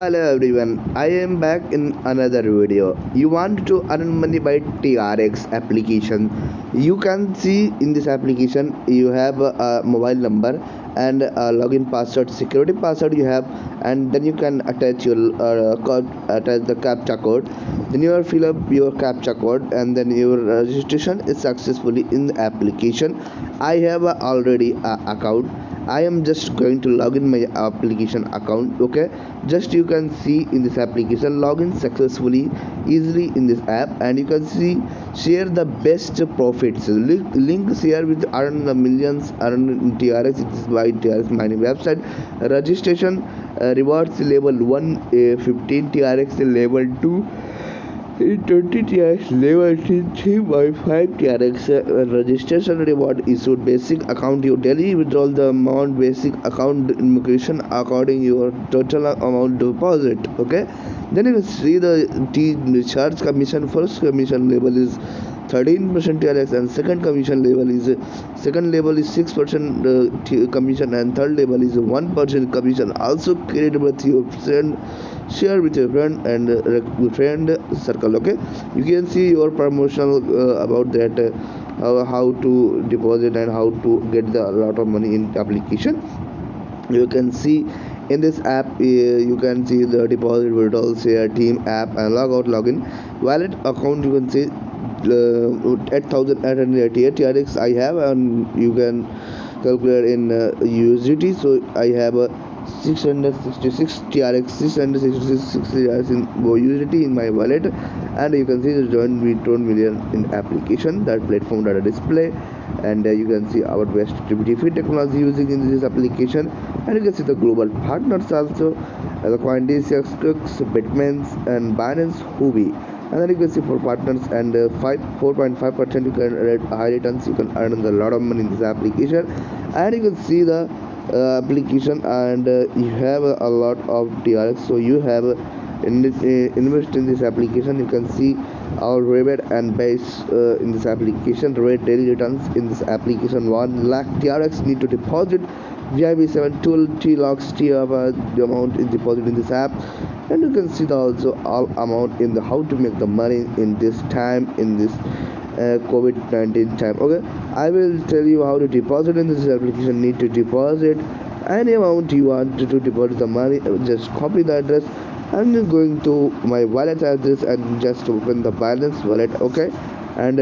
Hello everyone, I am back in another video. You want to earn money by TRX application. You can see in this application you have a mobile number and a login password, security password you have, and then you can attach your code, attach the captcha code. Then you will fill up your captcha code and then your registration is successfully in the application. I have already a account. I am just going to log in my application account. Okay, just you can see in this application login successfully easily in this app, and you can see share the best profits links here with earn the millions earn in TRX. It is by TRX mining website. Registration rewards level 1 15 TRX level 2 in 20 TRX level 3.5 TRX registration reward issued basic account your daily withdrawal the amount basic account immigration according your total amount deposit. Okay, then you can see the charge commission. First commission level is 13% TRX and second level is 6% commission and third level is 1% commission. Also create with your friend, share with your friend and friend circle. Okay, you can see your promotional about that how to deposit and how to get the lot of money in application. You can see in this app you can see the deposit withdrawal share team app and logout login wallet account. You can see 8888 TRX I have, and you can calculate in USDT. So I have a 666 TRX 666 TRX in USDT in my wallet, and you can see the joint withdrawal million in application that platform data display, and you can see our best distributive technology using in this application, and you can see the global partners also, the Coindesk, Bitmains, and Binance, Huobi. And then you can see for partners and 4.5% you can earn high returns. You can earn a lot of money in this application, and you can see the application, and you have a lot of TRX. So you have invest in this application. You can see our rebate and base in this application. Rate daily returns in this application. 1 lakh TRX need to deposit. VIP 7 2 lakhs T of the amount is deposited in this app, and you can see the also all amount in the how to make the money in this time in this COVID-19 time. Okay, I will tell you how to deposit in this application. Need to deposit any amount you want to deposit the money. Just copy the address. I'm just going to my wallet address and just open the balance wallet. Okay, and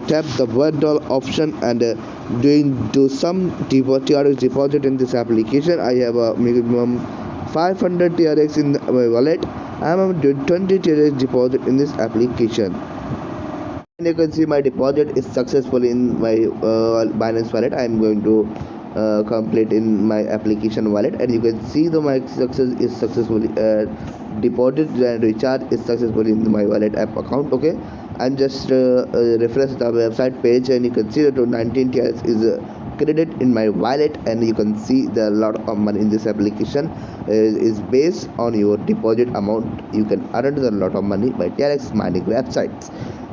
tap the withdrawal option and do some TRX deposit in this application. I have a minimum 500 TRX in my wallet. I'm doing 20 TRX deposit in this application. And you can see my deposit is successful in my Binance wallet. I'm going to complete in my application wallet, and you can see the my success is successfully deposit and recharge is successfully in my wallet app account. Okay, and just refresh the website page, and you can see that 19 TRX is credited in my wallet, and you can see the lot of money in this application is based on your deposit amount. You can earn a lot of money by TRX mining websites.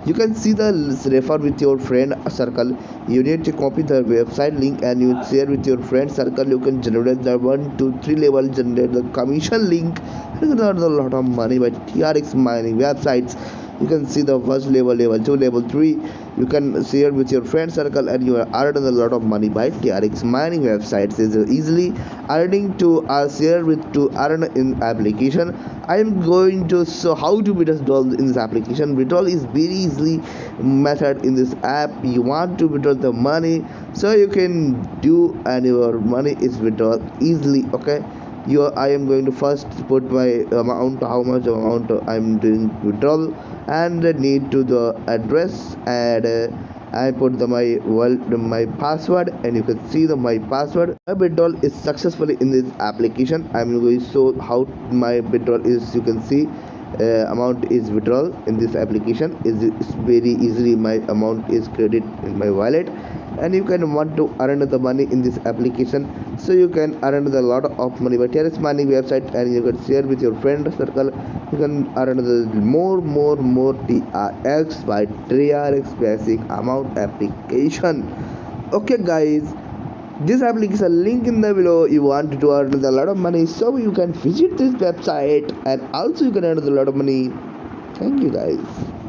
You can see the refer with your friend circle. You need to copy the website link and you share with your friend circle. You can generate the 1 to 3 level, generate the commission link. You can earn a lot of money by TRX mining websites. You can see the first level, level 2, level 3. You can share with your friend circle, and you are earning a lot of money by TRX mining websites. Is easily earning to share with to earn in application. I am going to show how to withdraw in this application. Withdrawal is very easily method in this app. You want to withdraw the money, so you can do, and your money is withdraw easily. Okay, I am going to first put my amount, how much amount I'm doing withdrawal, and need to the address, and I put my password, and you can see my password. My withdrawal is successfully in this application. I'm going to show how my withdrawal is. You can see amount is withdrawal in this application is very easily. My amount is credit in my wallet, and you can want to earn the money in this application, so you can earn the lot of money by TRX mining website, and you can share with your friend circle. You can earn the more TRX by TRX basic amount application. Okay guys, This application link in the below. You want to earn a lot of money, so you can visit this website and also you can earn a lot of money. Thank you guys.